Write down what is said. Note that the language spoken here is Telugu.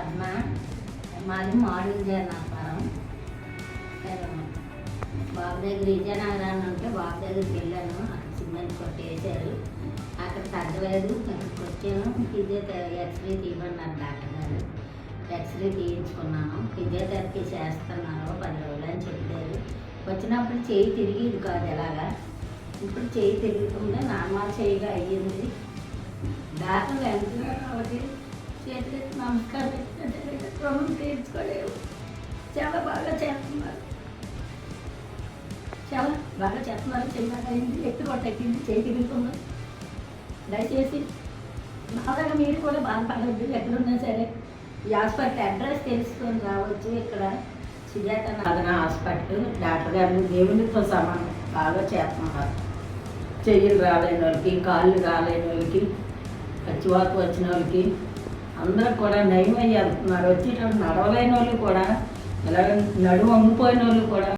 పద్మ. మాది మాడుగుల జగన్నాథపురం. బాబు దగ్గర విజయనగరాన్ని ఉంటే బాబు దగ్గరికి వెళ్ళాను. అక్కడ సిమెంట్ కొట్టేసారు. అక్కడ తగ్గలేదు. ఇక్కడికి వచ్చాను. ఎక్స్రే తీయమన్నారు డాక్టర్ గారు. ఎక్స్రే తీయించుకున్నాను. ఫిజియోథెరపీ చేస్తున్నారు 10 రోజులు అని చెప్పారు. వచ్చినప్పుడు చేయి తిరిగేది కాదు ఎలాగా. ఇప్పుడు చేయి తిరుగుతుంది. నార్మల్ చేయిగా అయ్యింది. డాక్టర్ వెంటనే వాళ్ళకి చేతులెత్తి నమస్కారం పెట్టినట్టు రుణం తీర్చుకోలేవు. చాలా బాగా చేస్తున్నారు. చాలా బాగా చేస్తున్నారు. చెయ్యాలైంది, ఎత్తు కొట్టెక్కింది, చేయి తిరుగుతుంది. దయచేసి బాగా మీరు కూడా బాధపడద్దు. ఎక్కడున్నా సరే ఈ హాస్పిటల్ అడ్రస్ తెలుసుకొని రావచ్చు. ఇక్కడ సుజాత నాదన హాస్పిటల్. డాక్టర్ గారు దేవునితో సమానం. బాగా చేస్తున్నారు. చెయ్యలు రాలేని వాళ్ళకి, కాళ్ళు రాలేని వాళ్ళకి, పచ్చివాకు వచ్చిన వాళ్ళకి అందరూ కూడా నయం అయ్యి వెళ్తున్నారు. వచ్చేటప్పుడు నడవలేని వాళ్ళు కూడా, ఇలా నడుము వంగిపోయిన వాళ్ళు కూడా